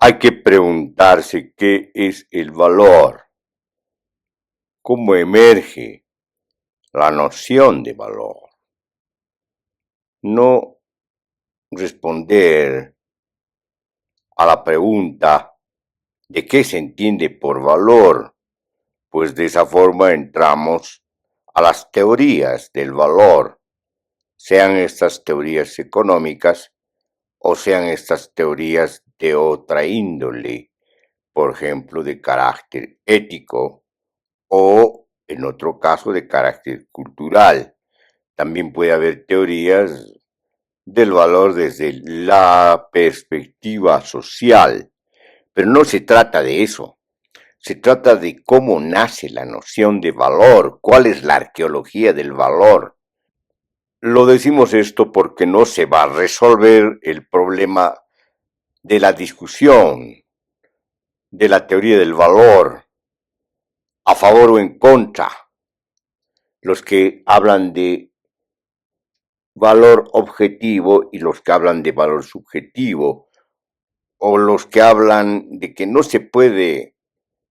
Hay que preguntarse qué es el valor, cómo emerge la noción de valor. No responder a la pregunta de qué se entiende por valor, pues de esa forma entramos a las teorías del valor, sean estas teorías económicas o sean estas teorías de otra índole, por ejemplo, de carácter ético o, en otro caso, de carácter cultural. También puede haber teorías del valor desde la perspectiva social, pero no se trata de eso. Se trata de cómo nace la noción de valor, cuál es la arqueología del valor. Lo decimos esto porque no se va a resolver el problema de la discusión, de la teoría del valor, a favor o en contra. Los que hablan de valor objetivo y los que hablan de valor subjetivo, o los que hablan de que no se puede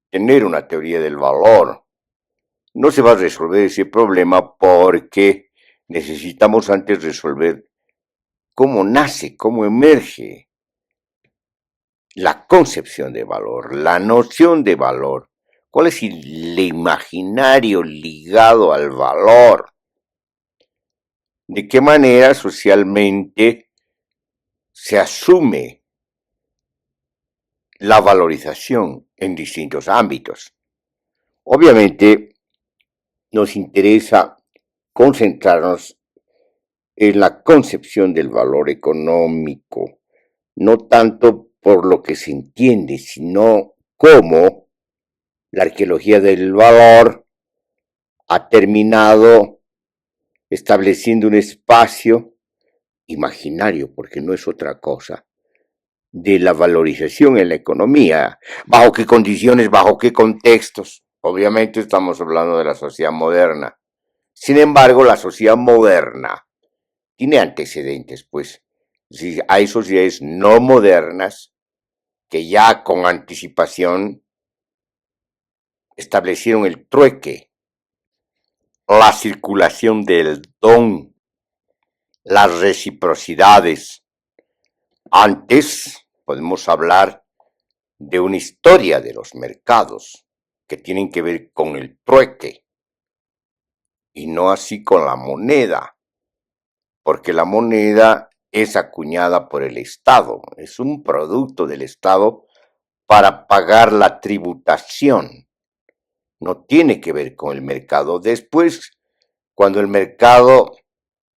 tener una teoría del valor. No se va a resolver ese problema porque necesitamos antes resolver cómo nace, cómo emerge la concepción de valor, la noción de valor. ¿Cuál es el imaginario ligado al valor? ¿De qué manera socialmente se asume la valorización en distintos ámbitos? Obviamente nos interesa concentrarnos en la concepción del valor económico, no tanto por lo que se entiende, sino cómo la arqueología del valor ha terminado estableciendo un espacio imaginario, porque no es otra cosa, de la valorización en la economía. ¿Bajo qué condiciones, bajo qué contextos? Obviamente estamos hablando de la sociedad moderna. Sin embargo, la sociedad moderna tiene antecedentes, pues. Si hay sociedades no modernas que ya con anticipación establecieron el trueque, la circulación del don, las reciprocidades. Antes podemos hablar de una historia de los mercados que tienen que ver con el trueque y no así con la moneda, porque la moneda es acuñada por el Estado, es un producto del Estado para pagar la tributación. No tiene que ver con el mercado. Después, cuando el mercado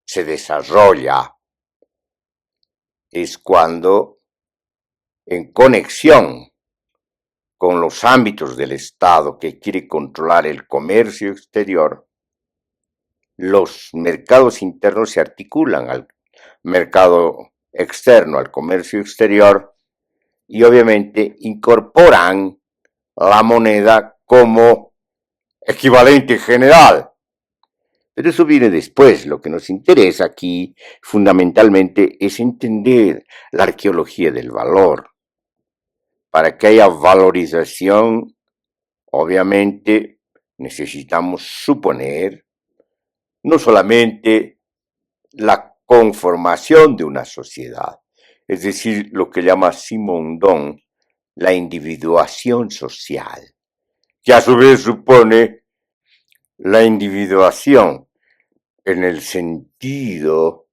se desarrolla, es cuando, en conexión con los ámbitos del Estado que quiere controlar el comercio exterior, los mercados internos se articulan al mercado externo, al comercio exterior, y obviamente incorporan la moneda como equivalente general. Pero eso viene después. Lo que nos interesa aquí fundamentalmente es entender la arqueología del valor. Para que haya valorización, obviamente necesitamos suponer no solamente la conformación de una sociedad, es decir, lo que llama Simondon la individuación social, que a su vez supone la individuación en el sentido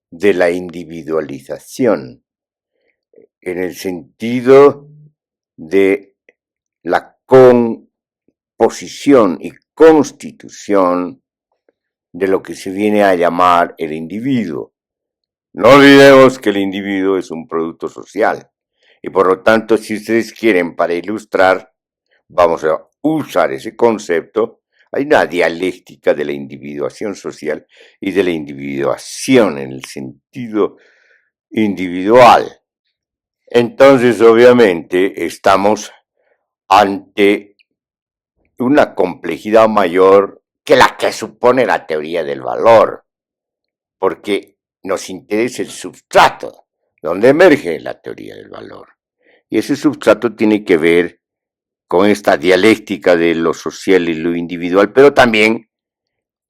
de la individualización, en el sentido de la composición y constitución de lo que se viene a llamar el individuo. No olvidemos que el individuo es un producto social y por lo tanto, si ustedes quieren, para ilustrar, vamos a usar ese concepto. Hay una dialéctica de la individuación social y de la individuación en el sentido individual. Entonces, obviamente, estamos ante una complejidad mayor que la que supone la teoría del valor, porque nos interesa el substrato donde emerge la teoría del valor. Y ese substrato tiene que ver con esta dialéctica de lo social y lo individual, pero también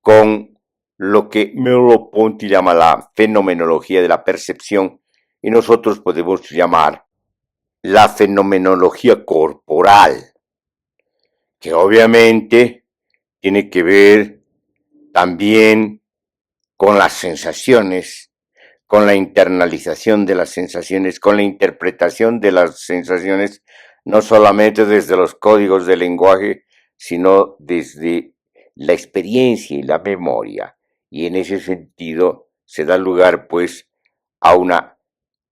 con lo que Merleau-Ponty llama la fenomenología de la percepción, y nosotros podemos llamar la fenomenología corporal, que obviamente tiene que ver también con las sensaciones, con la internalización de las sensaciones, con la interpretación de las sensaciones, no solamente desde los códigos del lenguaje, sino desde la experiencia y la memoria. Y en ese sentido se da lugar, pues, a una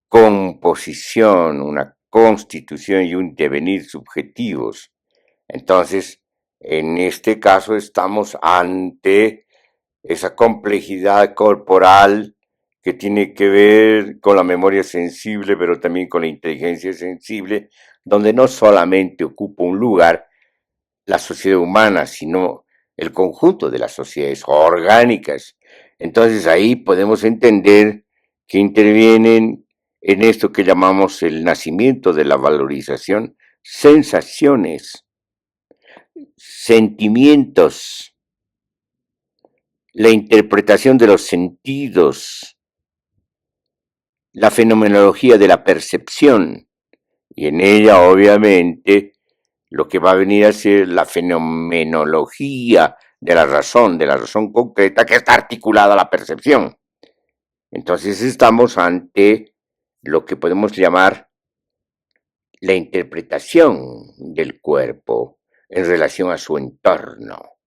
composición, una constitución y un devenir subjetivos. Entonces, en este caso estamos ante esa complejidad corporal que tiene que ver con la memoria sensible, pero también con la inteligencia sensible, donde no solamente ocupa un lugar la sociedad humana, sino el conjunto de las sociedades orgánicas. Entonces ahí podemos entender que intervienen en esto que llamamos el nacimiento de la valorización, sensaciones, sentimientos, la interpretación de los sentidos, la fenomenología de la percepción, y en ella obviamente lo que va a venir a ser la fenomenología de la razón concreta que está articulada a la percepción. Entonces estamos ante lo que podemos llamar la interpretación del cuerpo en relación a su entorno,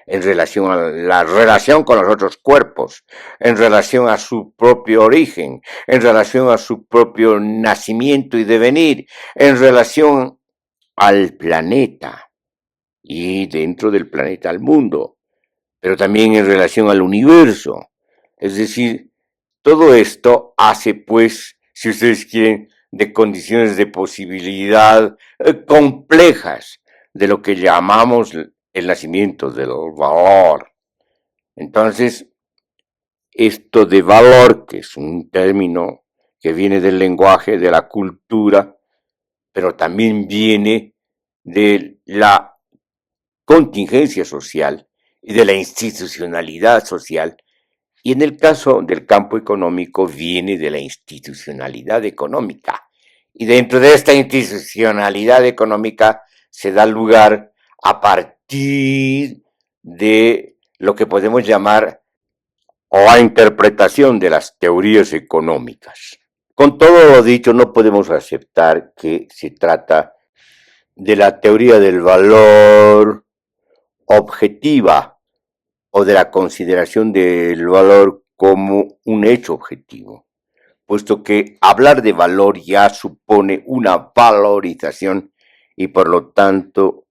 en relación a la relación con los otros cuerpos, en relación a su propio origen, en relación a su propio nacimiento y devenir, en relación al planeta y dentro del planeta al mundo, pero también en relación al universo. Es decir, todo esto hace, pues, si ustedes quieren, de condiciones de posibilidad complejas de lo que llamamos el nacimiento del valor. Entonces, esto de valor, que es un término que viene del lenguaje, de la cultura, pero también viene de la contingencia social y de la institucionalidad social, y en el caso del campo económico viene de la institucionalidad económica. Y dentro de esta institucionalidad económica se da lugar a partir de lo que podemos llamar la interpretación de las teorías económicas. Con todo lo dicho, no podemos aceptar que se trata de la teoría del valor objetiva o de la consideración del valor como un hecho objetivo, puesto que hablar de valor ya supone una valorización y por lo tanto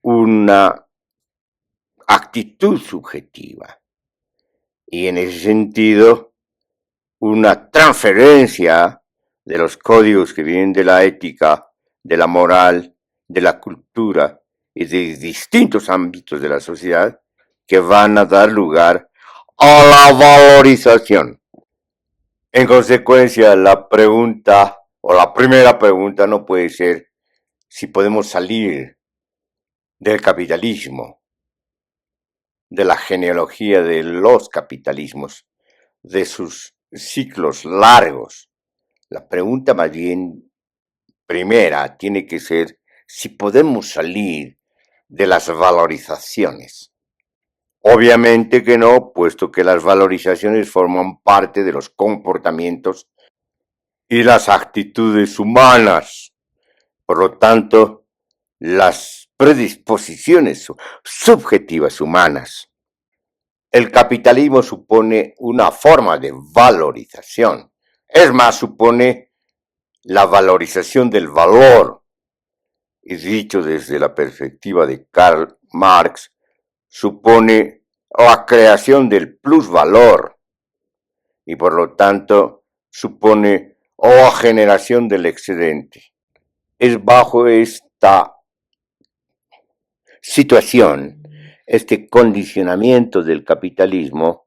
una actitud subjetiva. Y en ese sentido, una transferencia de los códigos que vienen de la ética, de la moral, de la cultura y de distintos ámbitos de la sociedad que van a dar lugar a la valorización. En consecuencia, la pregunta o la primera pregunta no puede ser si podemos salir del capitalismo, de la genealogía de los capitalismos, de sus ciclos largos. La pregunta más bien primera tiene que ser si podemos salir de las valorizaciones. Obviamente que no, puesto que las valorizaciones forman parte de los comportamientos y las actitudes humanas. Por lo tanto, las predisposiciones subjetivas humanas. El capitalismo supone una forma de valorización. Es más, supone la valorización del valor. Y dicho desde la perspectiva de Karl Marx, supone la creación del plusvalor y por lo tanto supone la generación del excedente. Es bajo esta situación, este condicionamiento del capitalismo,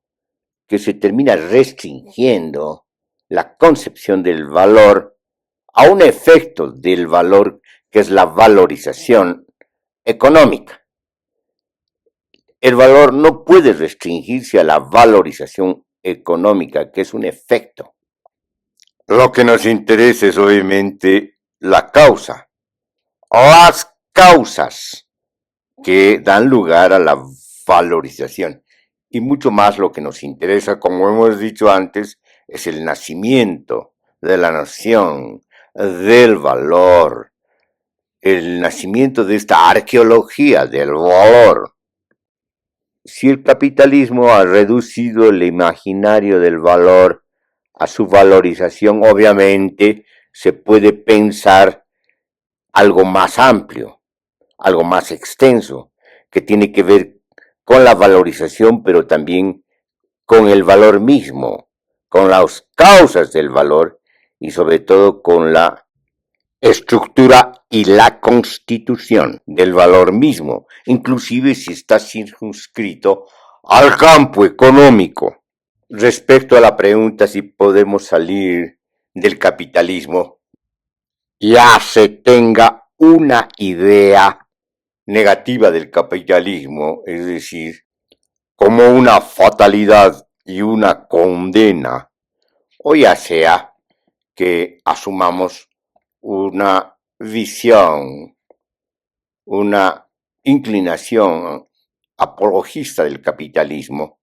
que se termina restringiendo la concepción del valor a un efecto del valor que es la valorización económica. El valor no puede restringirse a la valorización económica, que es un efecto. Lo que nos interesa es obviamente la causa, las causas que dan lugar a la valorización. Y mucho más lo que nos interesa, como hemos dicho antes, es el nacimiento de la noción del valor, el nacimiento de esta arqueología del valor. Si el capitalismo ha reducido el imaginario del valor a su valorización, obviamente se puede pensar algo más amplio, algo más extenso, que tiene que ver con la valorización, pero también con el valor mismo, con las causas del valor y sobre todo con la estructura y la constitución del valor mismo, inclusive si está circunscrito al campo económico. Respecto a la pregunta si podemos salir del capitalismo, ya se tenga una idea negativa del capitalismo, es decir, como una fatalidad y una condena, o ya sea que asumamos una visión, una inclinación apologista del capitalismo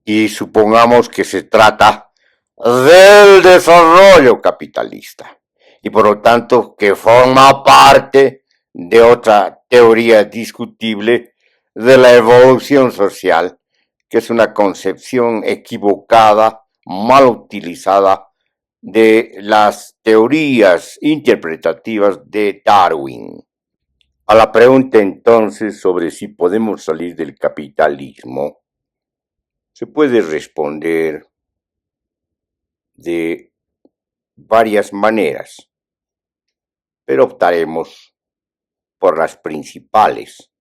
y supongamos que se trata del desarrollo capitalista y por lo tanto que forma parte de otra teoría discutible de la evolución social, que es una concepción equivocada, mal utilizada de las teorías interpretativas de Darwin. A la pregunta entonces sobre si podemos salir del capitalismo, se puede responder de varias maneras, pero optaremos por las principales.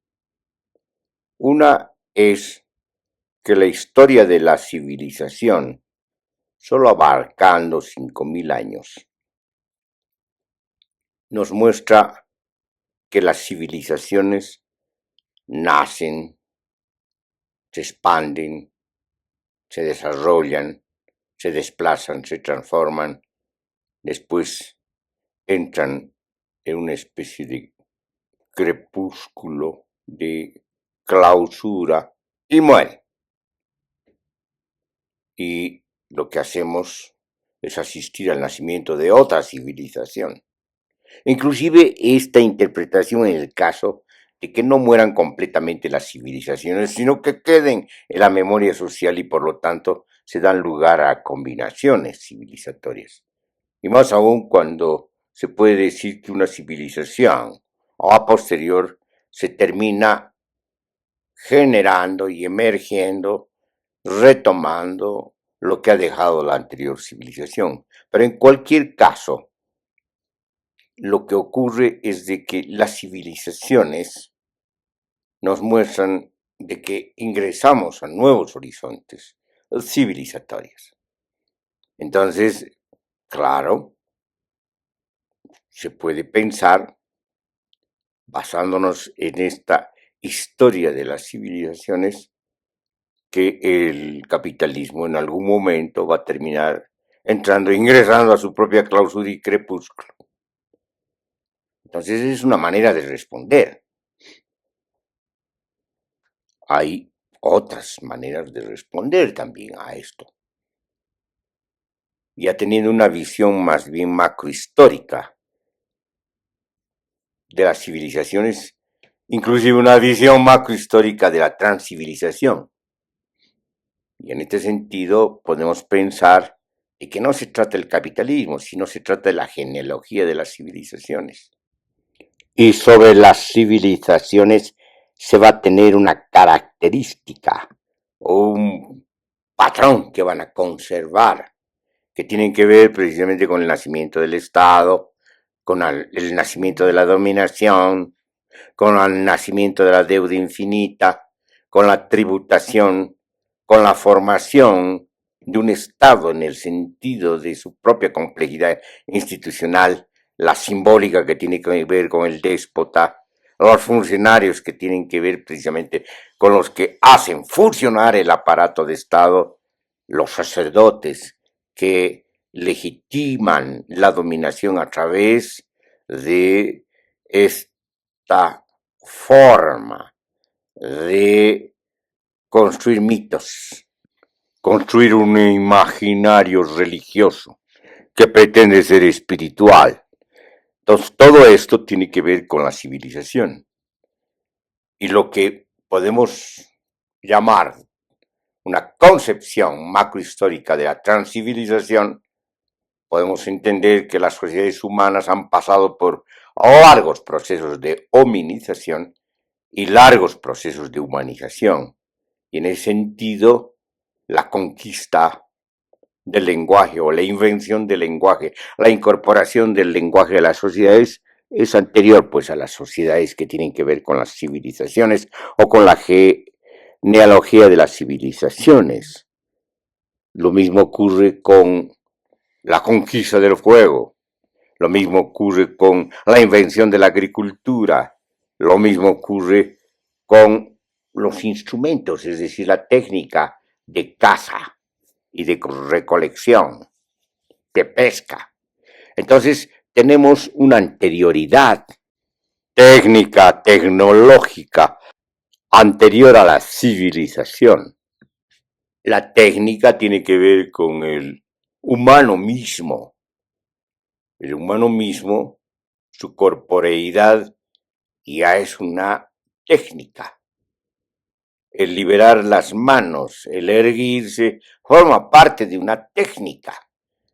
Una es que la historia de la civilización, solo abarcando 5.000 años, nos muestra que las civilizaciones nacen, se expanden, se desarrollan, se desplazan, se transforman, después entran en una especie de crepúsculo, de clausura y mueren. Y lo que hacemos es asistir al nacimiento de otra civilización. Inclusive esta interpretación en el caso de que no mueran completamente las civilizaciones, sino que queden en la memoria social y por lo tanto se dan lugar a combinaciones civilizatorias. Y más aún cuando se puede decir que una civilización a posterior se termina generando y emergiendo, retomando lo que ha dejado la anterior civilización. Pero en cualquier caso, lo que ocurre es de que las civilizaciones nos muestran de que ingresamos a nuevos horizontes civilizatorios. Entonces, claro, se puede pensar, basándonos en esta historia de las civilizaciones, que el capitalismo en algún momento va a terminar ingresando a su propia clausura y crepúsculo. Entonces es una manera de responder. Hay otras maneras de responder también a esto. Ya teniendo una visión más bien macrohistórica de las civilizaciones, inclusive una visión macrohistórica de la transcivilización. Y en este sentido podemos pensar de que no se trata del capitalismo, sino se trata de la genealogía de las civilizaciones. Y sobre las civilizaciones se va a tener una característica o un patrón que van a conservar, que tienen que ver precisamente con el nacimiento del Estado, con el nacimiento de la dominación, con el nacimiento de la deuda infinita, con la tributación, con la formación de un Estado en el sentido de su propia complejidad institucional, la simbólica que tiene que ver con el déspota, los funcionarios que tienen que ver precisamente con los que hacen funcionar el aparato de Estado, los sacerdotes que legitiman la dominación a través de esta forma de construir mitos, construir un imaginario religioso que pretende ser espiritual. Entonces, todo esto tiene que ver con la civilización. Y lo que podemos llamar una concepción macrohistórica de la transcivilización, podemos entender que las sociedades humanas han pasado por largos procesos de hominización y largos procesos de humanización. Y en ese sentido, la conquista del lenguaje o la invención del lenguaje, la incorporación del lenguaje a las sociedades es anterior pues a las sociedades que tienen que ver con las civilizaciones o con la genealogía de las civilizaciones. Lo mismo ocurre con la conquista del fuego, lo mismo ocurre con la invención de la agricultura, lo mismo ocurre con los instrumentos, es decir, la técnica de caza y de recolección, de pesca. Entonces, tenemos una anterioridad técnica, tecnológica, anterior a la civilización. La técnica tiene que ver con el humano mismo. El humano mismo, su corporeidad ya es una técnica. El liberar las manos, el erguirse, forma parte de una técnica.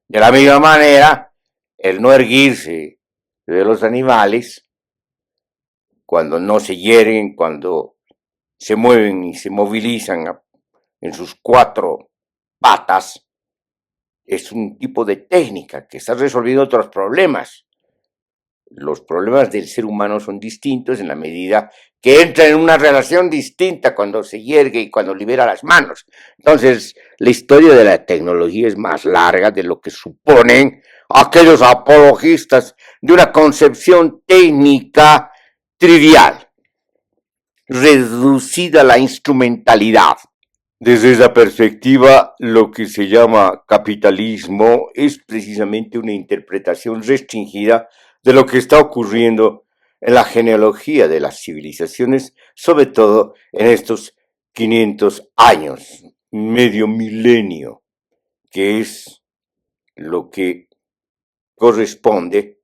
De la misma manera, el no erguirse de los animales, cuando no se hieren, cuando se mueven y se movilizan en sus cuatro patas, es un tipo de técnica que está resolviendo otros problemas. Los problemas del ser humano son distintos en la medida que entra en una relación distinta cuando se yergue y cuando libera las manos. Entonces, la historia de la tecnología es más larga de lo que suponen aquellos apologistas de una concepción técnica trivial, reducida a la instrumentalidad. Desde esa perspectiva, lo que se llama capitalismo es precisamente una interpretación restringida de lo que está ocurriendo en la genealogía de las civilizaciones, sobre todo en estos 500 años, medio milenio, que es lo que corresponde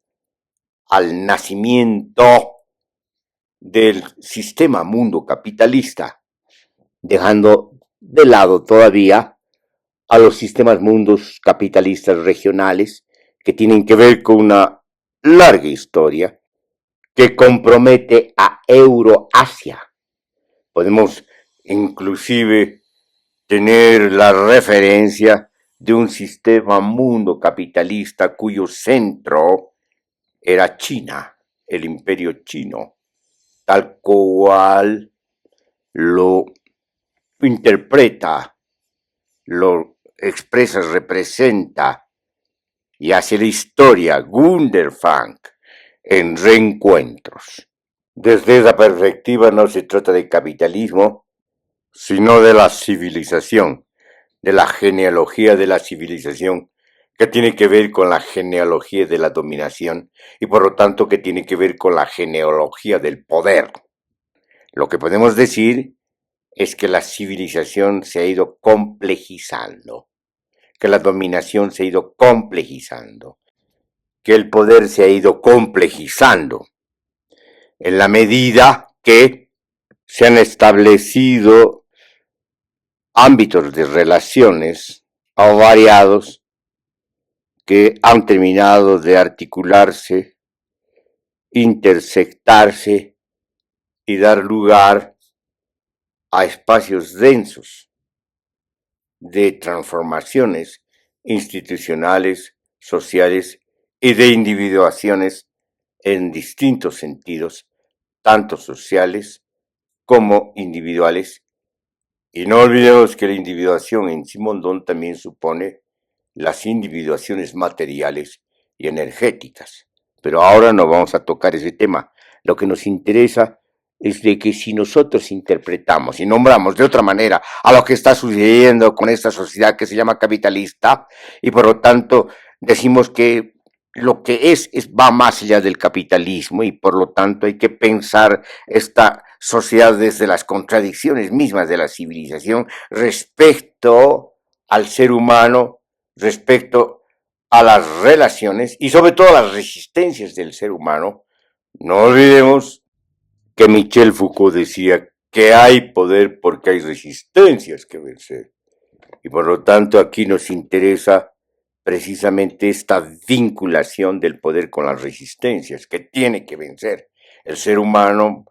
al nacimiento del sistema mundo capitalista, dejando de lado todavía a los sistemas mundos capitalistas regionales que tienen que ver con una larga historia que compromete a Euroasia. Podemos inclusive tener la referencia de un sistema mundo capitalista cuyo centro era China, el imperio chino, tal cual lo interpreta, lo expresa, representa y hace la historia Gunder Frank en Reencuentros. Desde esa perspectiva no se trata de capitalismo, sino de la civilización, de la genealogía de la civilización, que tiene que ver con la genealogía de la dominación y por lo tanto que tiene que ver con la genealogía del poder. Lo que podemos decir es que la civilización se ha ido complejizando, que la dominación se ha ido complejizando, que el poder se ha ido complejizando, en la medida que se han establecido ámbitos de relaciones variados que han terminado de articularse, intersectarse y dar lugar a espacios densos de transformaciones institucionales, sociales y de individuaciones en distintos sentidos, tanto sociales como individuales, Y no olvidemos que la individuación en Simondon también supone las individuaciones materiales y energéticas. Pero ahora no vamos a tocar ese tema. Lo que nos interesa es de que si nosotros interpretamos y nombramos de otra manera a lo que está sucediendo con esta sociedad que se llama capitalista, y por lo tanto decimos que lo que va más allá del capitalismo, y por lo tanto hay que pensar esta sociedad desde las contradicciones mismas de la civilización respecto al ser humano, respecto a las relaciones y sobre todo a las resistencias del ser humano. No olvidemos que Michel Foucault decía que hay poder porque hay resistencias que vencer. Y por lo tanto aquí nos interesa precisamente esta vinculación del poder con las resistencias que tiene que vencer. El ser humano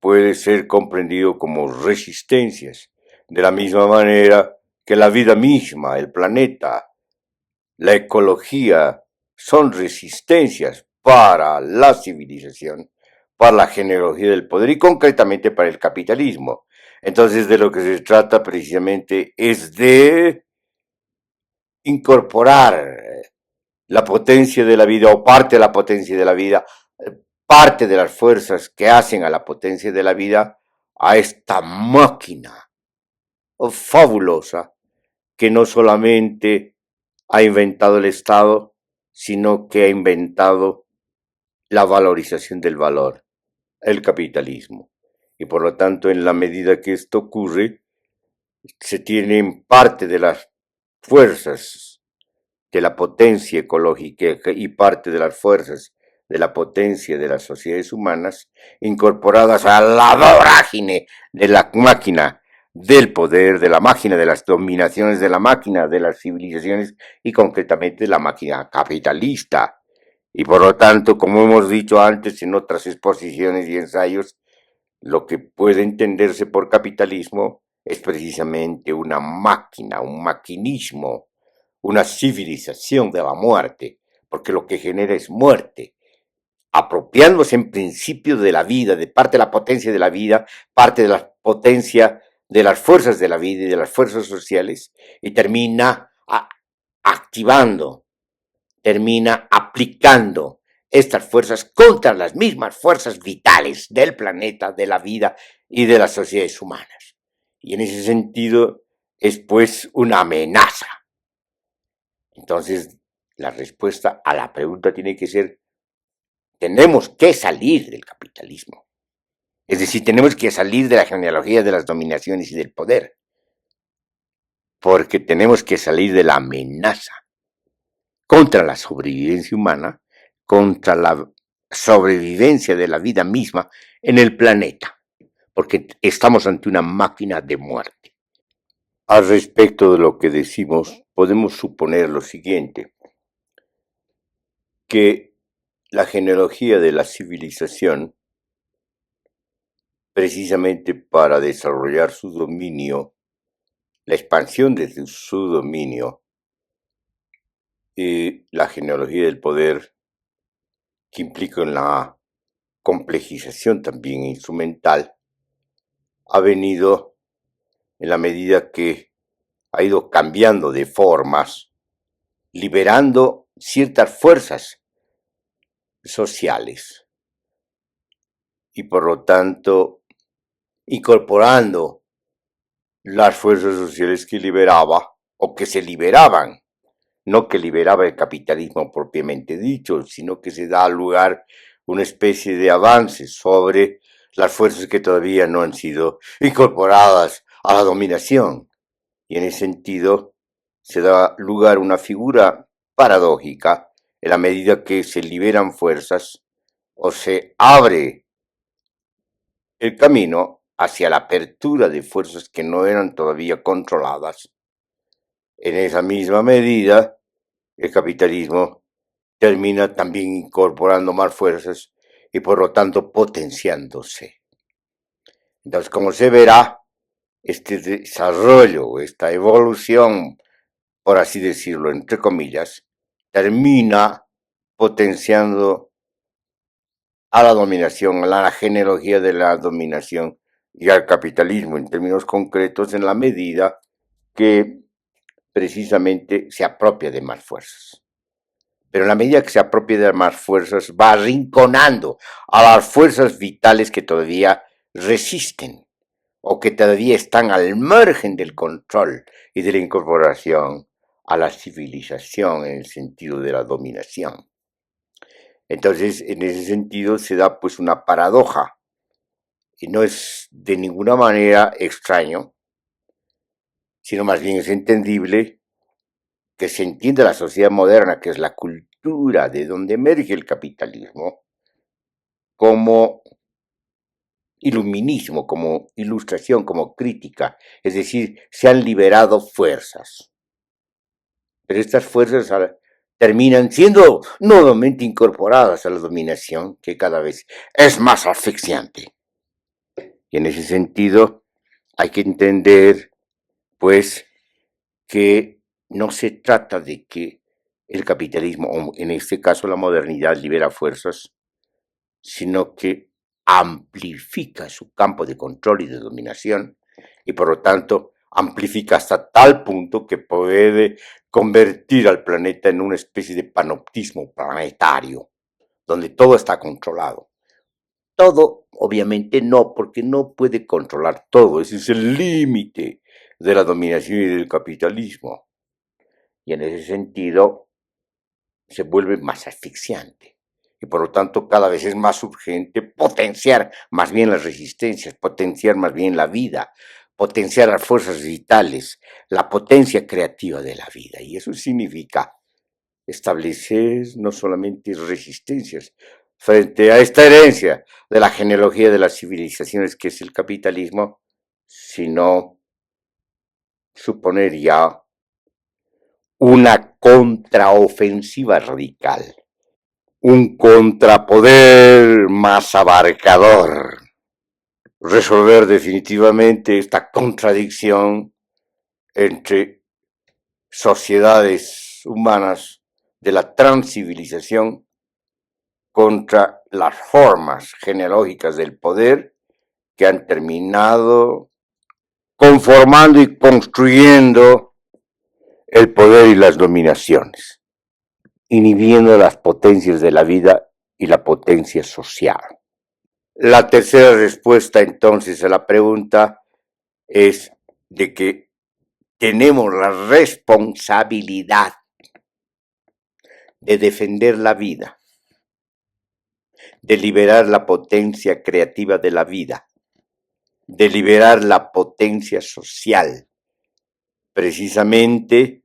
puede ser comprendido como resistencias, de la misma manera que la vida misma, el planeta, la ecología, son resistencias para la civilización, para la genealogía del poder y concretamente para el capitalismo. Entonces de lo que se trata precisamente es de incorporar la potencia de la vida o parte de la potencia de la vida, parte de las fuerzas que hacen a la potencia de la vida a esta máquina fabulosa que no solamente ha inventado el Estado, sino que ha inventado la valorización del valor, el capitalismo. Y por lo tanto, en la medida que esto ocurre, se tienen parte de las fuerzas de la potencia ecológica y parte de las fuerzas de la potencia de las sociedades humanas incorporadas a la vorágine de la máquina del poder, de la máquina de las dominaciones, de la máquina de las civilizaciones y concretamente la máquina capitalista. Y por lo tanto, como hemos dicho antes en otras exposiciones y ensayos, lo que puede entenderse por capitalismo es precisamente una máquina, un maquinismo, una civilización de la muerte, porque lo que genera es muerte, apropiándose en principio de la vida, de parte de la potencia de la vida, parte de la potencia de las fuerzas de la vida y de las fuerzas sociales, y termina activando, termina aplicando estas fuerzas contra las mismas fuerzas vitales del planeta, de la vida y de las sociedades humanas. Y en ese sentido es pues una amenaza. Entonces, la respuesta a la pregunta tiene que ser, tenemos que salir del capitalismo. Es decir, tenemos que salir de la genealogía de las dominaciones y del poder. Porque tenemos que salir de la amenaza contra la sobrevivencia humana, contra la sobrevivencia de la vida misma en el planeta. Porque estamos ante una máquina de muerte. Al respecto de lo que decimos, podemos suponer lo siguiente, que la genealogía de la civilización, precisamente para desarrollar su dominio, la expansión de su dominio, y la genealogía del poder, que implica la complejización también instrumental, ha venido en la medida que ha ido cambiando de formas, liberando ciertas fuerzas sociales y por lo tanto incorporando las fuerzas sociales que liberaba o que se liberaban, no que liberaba el capitalismo propiamente dicho, sino que se da lugar una especie de avance sobre las fuerzas que todavía no han sido incorporadas a la dominación. Y en ese sentido se da lugar una figura paradójica en la medida que se liberan fuerzas o se abre el camino hacia la apertura de fuerzas que no eran todavía controladas. En esa misma medida, el capitalismo termina también incorporando más fuerzas y por lo tanto potenciándose. Entonces, como se verá, este desarrollo, esta evolución, por así decirlo, entre comillas, termina potenciando a la dominación, a la genealogía de la dominación y al capitalismo en términos concretos en la medida que precisamente se apropia de más fuerzas. Pero en la medida que se apropia de más fuerzas, va arrinconando a las fuerzas vitales que todavía resisten o que todavía están al margen del control y de la incorporación a la civilización en el sentido de la dominación. Entonces, en ese sentido se da pues una paradoja y no es de ninguna manera extraño, sino más bien es entendible que se entiende la sociedad moderna, que es la cultura de donde emerge el capitalismo, como iluminismo, como ilustración, como crítica, es decir, se han liberado fuerzas. Pero estas fuerzas terminan siendo nuevamente incorporadas a la dominación, que cada vez es más asfixiante. Y en ese sentido hay que entender, pues, que no se trata de que el capitalismo, o en este caso la modernidad, libera fuerzas, sino que amplifica su campo de control y de dominación y por lo tanto amplifica hasta tal punto que puede convertir al planeta en una especie de panoptismo planetario, donde todo está controlado. Todo, obviamente no, porque no puede controlar todo, ese es el límite de la dominación y del capitalismo. Y en ese sentido se vuelve más asfixiante. Y por lo tanto cada vez es más urgente potenciar más bien las resistencias, potenciar más bien la vida, potenciar las fuerzas vitales, la potencia creativa de la vida. Y eso significa establecer no solamente resistencias frente a esta herencia de la genealogía de las civilizaciones que es el capitalismo, sino suponer ya una contraofensiva radical, un contrapoder más abarcador, resolver definitivamente esta contradicción entre sociedades humanas de la transcivilización contra las formas genealógicas del poder que han terminado conformando y construyendo el poder y las dominaciones, inhibiendo las potencias de la vida y la potencia social. La tercera respuesta entonces a la pregunta es de que tenemos la responsabilidad de defender la vida, de liberar la potencia creativa de la vida, de liberar la potencia social, precisamente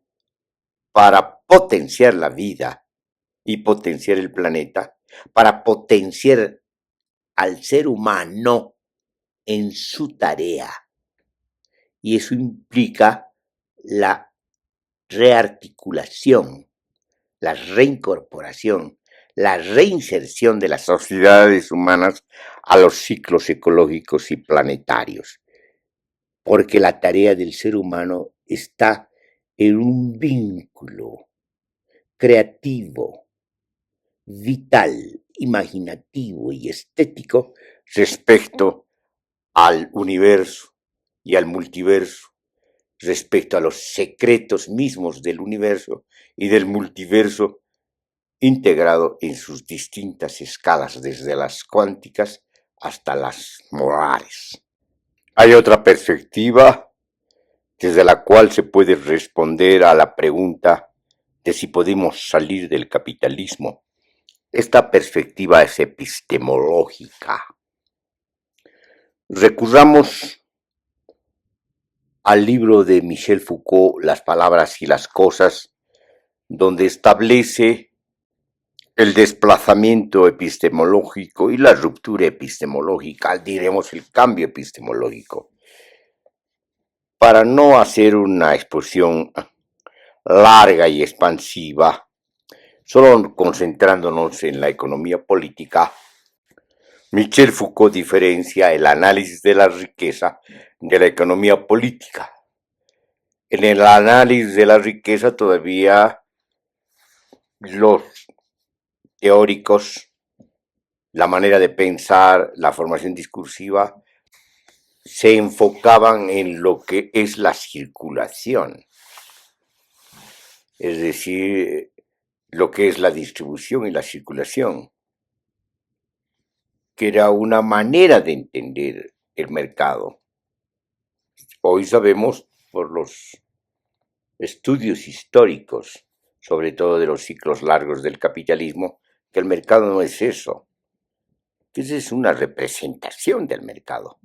para potenciar la vida y potenciar el planeta, para potenciar al ser humano en su tarea. Y eso implica la rearticulación, la reincorporación, la reinserción de las sociedades humanas a los ciclos ecológicos y planetarios. Porque la tarea del ser humano está en un vínculo creativo, vital, imaginativo y estético respecto al universo y al multiverso, respecto a los secretos mismos del universo y del multiverso, integrado en sus distintas escalas, desde las cuánticas hasta las molares. Hay otra perspectiva desde la cual se puede responder a la pregunta de si podemos salir del capitalismo. Esta perspectiva es epistemológica. Recurramos al libro de Michel Foucault, Las palabras y las cosas, donde establece el desplazamiento epistemológico y la ruptura epistemológica, diremos el cambio epistemológico. Para no hacer una exposición larga y expansiva, solo concentrándonos en la economía política, Michel Foucault diferencia el análisis de la riqueza de la economía política. En el análisis de la riqueza todavía los teóricos, la manera de pensar, la formación discursiva, se enfocaban en lo que es la circulación, es decir, lo que es la distribución y la circulación, que era una manera de entender el mercado. Hoy sabemos por los estudios históricos, sobre todo de los ciclos largos del capitalismo, que el mercado no es eso, que esa es una representación del mercado.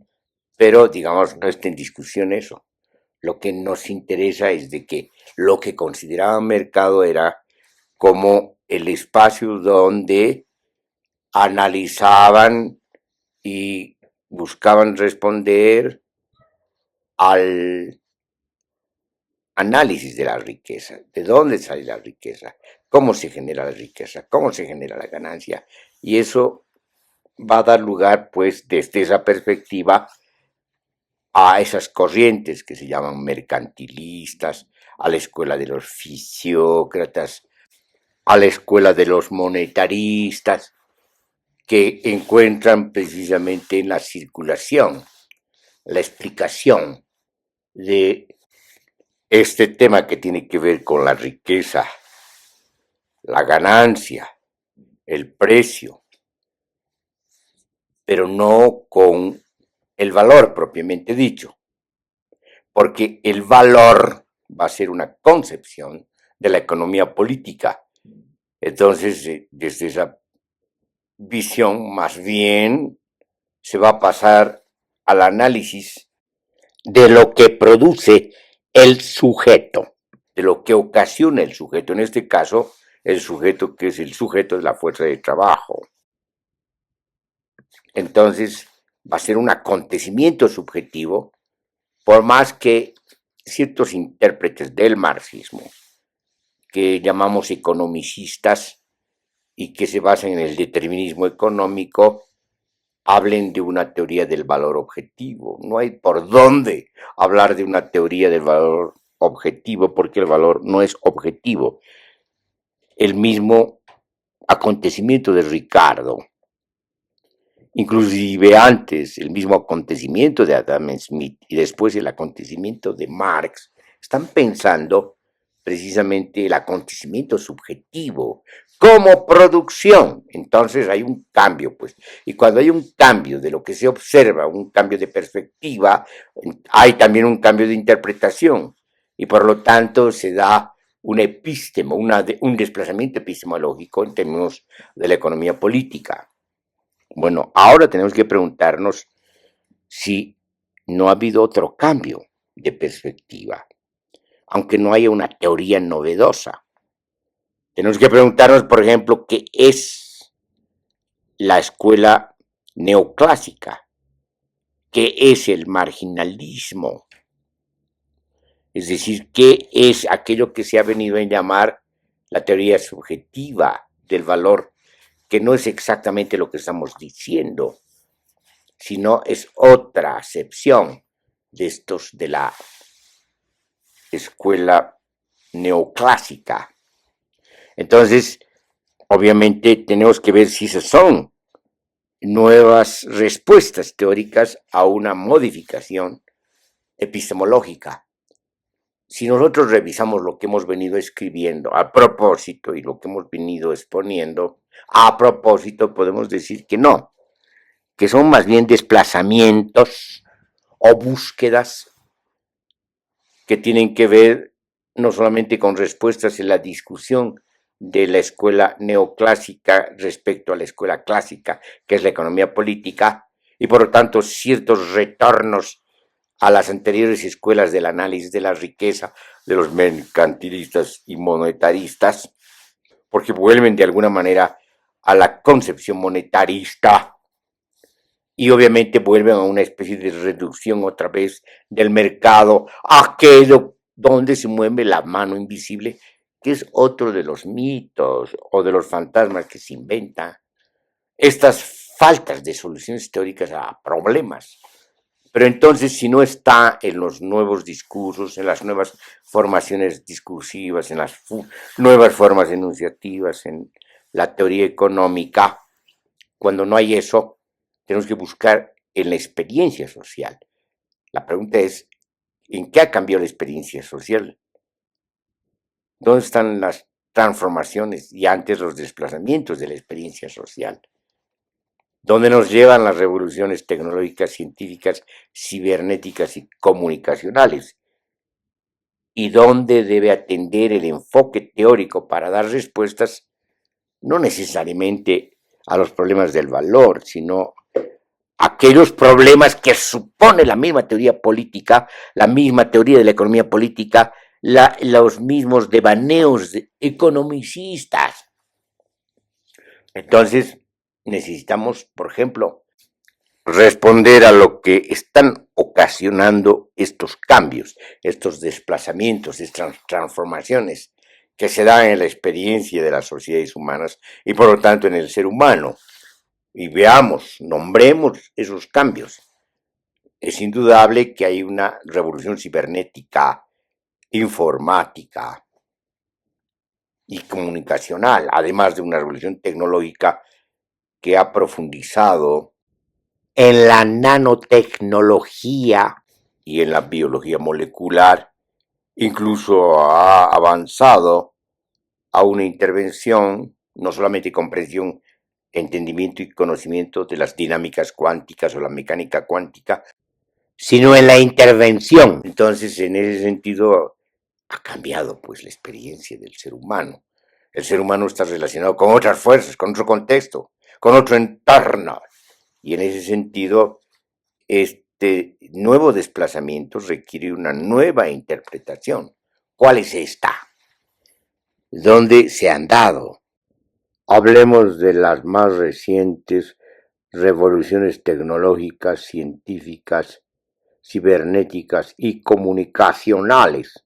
Pero, digamos, no está en discusión eso. Lo que nos interesa es de que lo que consideraban mercado era como el espacio donde analizaban y buscaban responder al análisis de la riqueza, de dónde sale la riqueza, cómo se genera la riqueza, cómo se genera la ganancia. Y eso va a dar lugar, pues, desde esa perspectiva, a esas corrientes que se llaman mercantilistas, a la escuela de los fisiócratas, a la escuela de los monetaristas, que encuentran precisamente en la circulación la explicación de este tema que tiene que ver con la riqueza, la ganancia, el precio, pero no con el valor propiamente dicho, porque el valor va a ser una concepción de la economía política. Entonces, desde esa visión, más bien se va a pasar al análisis de lo que produce el sujeto, de lo que ocasiona el sujeto, en este caso, el sujeto que es el sujeto de la fuerza de trabajo. Entonces, va a ser un acontecimiento subjetivo, por más que ciertos intérpretes del marxismo, que llamamos economicistas y que se basan en el determinismo económico, hablen de una teoría del valor objetivo. No hay por dónde hablar de una teoría del valor objetivo porque el valor no es objetivo. El mismo acontecimiento de Ricardo, inclusive antes el mismo acontecimiento de Adam Smith y después el acontecimiento de Marx, están pensando precisamente el acontecimiento subjetivo como producción. Entonces hay un cambio, pues, y cuando hay un cambio de lo que se observa, un cambio de perspectiva, hay también un cambio de interpretación, y por lo tanto se da un epistemo, un desplazamiento epistemológico en términos de la economía política. Bueno, ahora tenemos que preguntarnos si no ha habido otro cambio de perspectiva, aunque no haya una teoría novedosa. Tenemos que preguntarnos, por ejemplo, qué es la escuela neoclásica, qué es el marginalismo, es decir, qué es aquello que se ha venido a llamar la teoría subjetiva del valor, que no es exactamente lo que estamos diciendo, sino es otra acepción de estos de la escuela neoclásica. Entonces, obviamente tenemos que ver si esas son nuevas respuestas teóricas a una modificación epistemológica. Si nosotros revisamos lo que hemos venido escribiendo a propósito y lo que hemos venido exponiendo, a propósito podemos decir que no, que son más bien desplazamientos o búsquedas que tienen que ver no solamente con respuestas en la discusión de la escuela neoclásica respecto a la escuela clásica, que es la economía política, y por lo tanto ciertos retornos a las anteriores escuelas del análisis de la riqueza de los mercantilistas y monetaristas, porque vuelven de alguna manera a la concepción monetarista y obviamente vuelven a una especie de reducción otra vez del mercado, aquello donde se mueve la mano invisible, que es otro de los mitos o de los fantasmas que se inventan, estas faltas de soluciones teóricas a problemas. Pero entonces, si no está en los nuevos discursos, en las nuevas formaciones discursivas, en las nuevas formas enunciativas, en la teoría económica, cuando no hay eso, tenemos que buscar en la experiencia social, La pregunta es, ¿en qué ha cambiado la experiencia social? ¿Dónde están las transformaciones y antes los desplazamientos de la experiencia social? ¿Dónde nos llevan las revoluciones tecnológicas, científicas, cibernéticas y comunicacionales? ¿Y dónde debe atender el enfoque teórico para dar respuestas no necesariamente a los problemas del valor, sino a aquellos problemas que supone la misma teoría política, la misma teoría de la economía política, los mismos devaneos economicistas? Entonces, necesitamos, por ejemplo, responder a lo que están ocasionando estos cambios, estos desplazamientos, estas transformaciones que se dan en la experiencia de las sociedades humanas y por lo tanto en el ser humano. Y veamos, nombremos esos cambios. Es indudable que hay una revolución cibernética, informática y comunicacional, además de una revolución tecnológica que ha profundizado en la nanotecnología y en la biología molecular, incluso ha avanzado a una intervención, no solamente comprensión, entendimiento y conocimiento de las dinámicas cuánticas o la mecánica cuántica, sino en la intervención. Entonces, en ese sentido, ha cambiado pues la experiencia del ser humano. El ser humano está relacionado con otras fuerzas, con otro contexto, con otro entorno. Y en ese sentido, este nuevo desplazamiento requiere una nueva interpretación. ¿Cuál es esta? ¿Dónde se han dado? Hablemos de las más recientes revoluciones tecnológicas, científicas, cibernéticas y comunicacionales.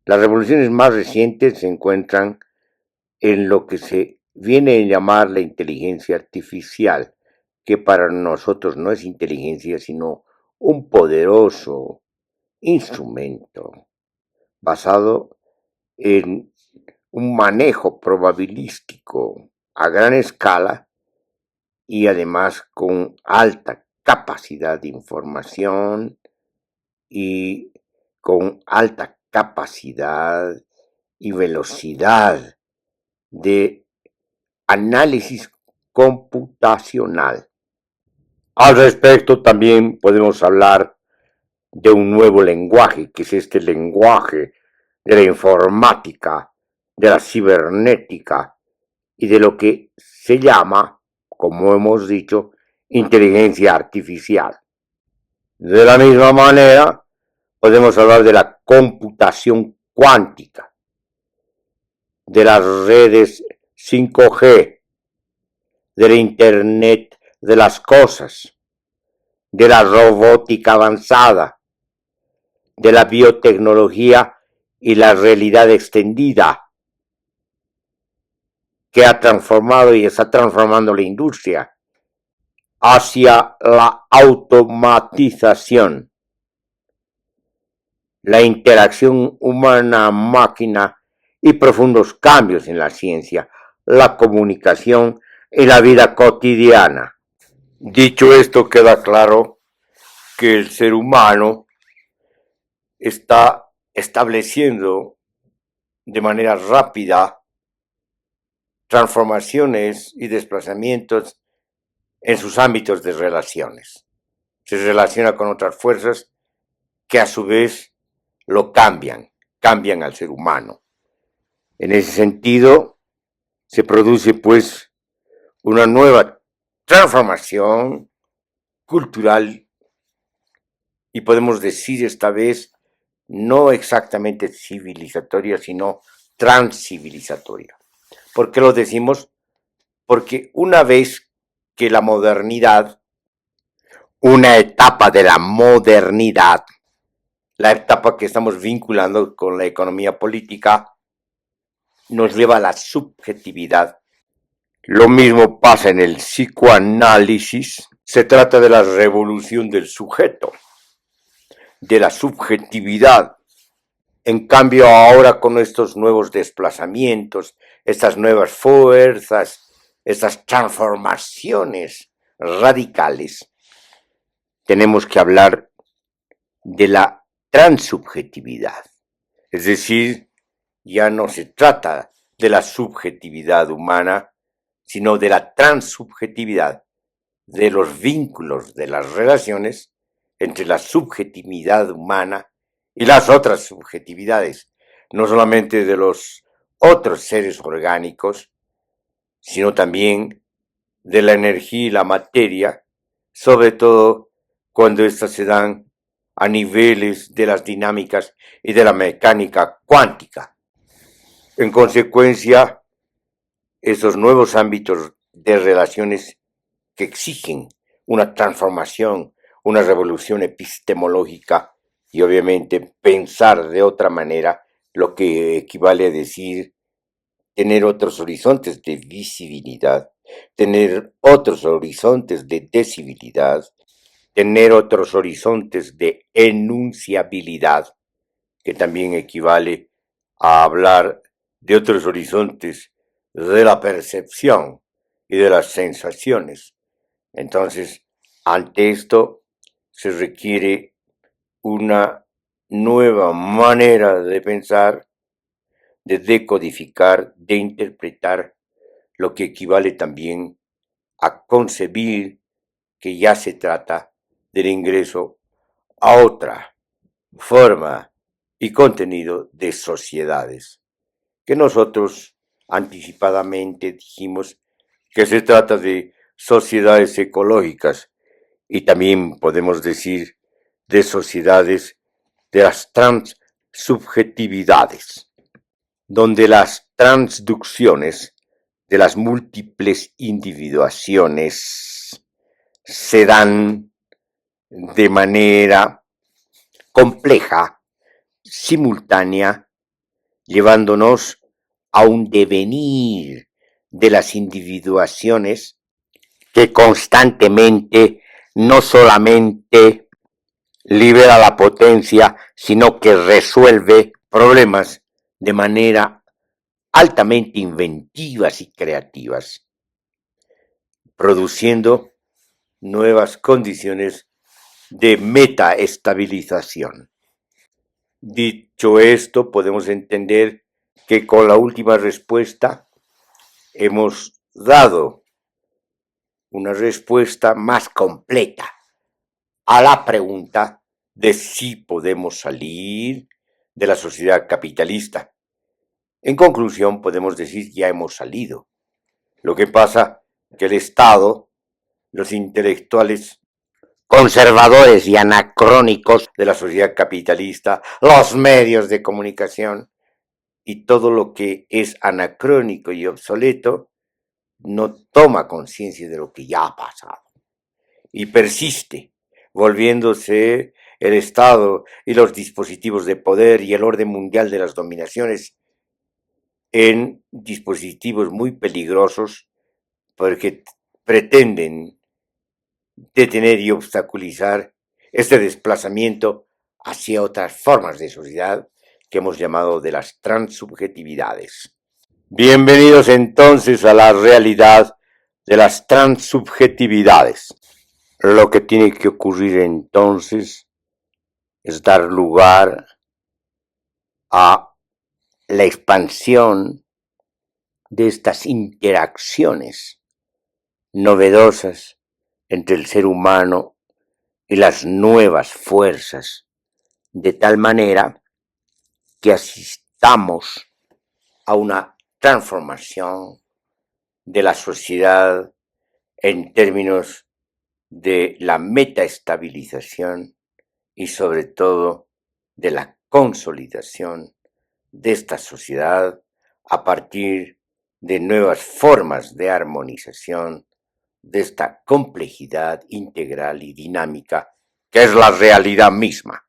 Las revoluciones más recientes se encuentran en lo que se viene a llamar la inteligencia artificial, que para nosotros no es inteligencia, sino un poderoso instrumento basado en un manejo probabilístico a gran escala y además con alta capacidad de información y con alta capacidad y velocidad de análisis computacional. Al respecto también podemos hablar de un nuevo lenguaje, que es este lenguaje de la informática, de la cibernética y de lo que se llama, como hemos dicho, inteligencia artificial. De la misma manera, podemos hablar de la computación cuántica, de las redes 5G, del Internet de las cosas, de la robótica avanzada, de la biotecnología y la realidad extendida, que ha transformado y está transformando la industria hacia la automatización, la interacción humana-máquina y profundos cambios en la ciencia, la comunicación y la vida cotidiana. Dicho esto, queda claro que el ser humano está estableciendo de manera rápida transformaciones y desplazamientos en sus ámbitos de relaciones. Se relaciona con otras fuerzas que a su vez lo cambian al ser humano. En ese sentido, se produce pues una nueva transformación cultural y podemos decir esta vez no exactamente civilizatoria, sino transcivilizatoria. ¿Por qué lo decimos? Porque una vez que la modernidad, una etapa de la modernidad, la etapa que estamos vinculando con la economía política, nos lleva a la subjetividad. Lo mismo pasa en el psicoanálisis. Se trata de la revolución del sujeto, de la subjetividad. En cambio, ahora con estos nuevos desplazamientos, estas nuevas fuerzas, estas transformaciones radicales, tenemos que hablar de la transsubjetividad. Es decir, ya no se trata de la subjetividad humana, sino de la transsubjetividad, de los vínculos, de las relaciones entre la subjetividad humana y las otras subjetividades, no solamente de los otros seres orgánicos, sino también de la energía y la materia, sobre todo cuando éstas se dan a niveles de las dinámicas y de la mecánica cuántica. En consecuencia, esos nuevos ámbitos de relaciones que exigen una transformación, una revolución epistemológica y obviamente pensar de otra manera, lo que equivale a decir tener otros horizontes de visibilidad, tener otros horizontes de decibilidad, tener otros horizontes de enunciabilidad, que también equivale a hablar de otros horizontes de la percepción y de las sensaciones. Entonces, ante esto se requiere una nueva manera de pensar, de decodificar, de interpretar, lo que equivale también a concebir que ya se trata del ingreso a otra forma y contenido de sociedades, que nosotros anticipadamente dijimos que se trata de sociedades ecológicas y también podemos decir de sociedades de las transsubjetividades, donde las transducciones de las múltiples individuaciones se dan de manera compleja, simultánea, llevándonos a un devenir de las individuaciones que constantemente no solamente libera la potencia, sino que resuelve problemas de manera altamente inventivas y creativas, produciendo nuevas condiciones de metaestabilización. Dicho esto, podemos entender que con la última respuesta hemos dado una respuesta más completa a la pregunta de si podemos salir de la sociedad capitalista. En conclusión, podemos decir que ya hemos salido. Lo que pasa es que el Estado, los intelectuales conservadores y anacrónicos de la sociedad capitalista, los medios de comunicación y todo lo que es anacrónico y obsoleto, no toma conciencia de lo que ya ha pasado y persiste, volviéndose el Estado y los dispositivos de poder y el orden mundial de las dominaciones en dispositivos muy peligrosos porque pretenden detener y obstaculizar este desplazamiento hacia otras formas de sociedad que hemos llamado de las transsubjetividades. Bienvenidos entonces a la realidad de las transsubjetividades. Lo que tiene que ocurrir entonces es dar lugar a la expansión de estas interacciones novedosas entre el ser humano y las nuevas fuerzas, de tal manera que asistamos a una transformación de la sociedad en términos de la metaestabilización y sobre todo de la consolidación de esta sociedad a partir de nuevas formas de armonización de esta complejidad integral y dinámica que es la realidad misma.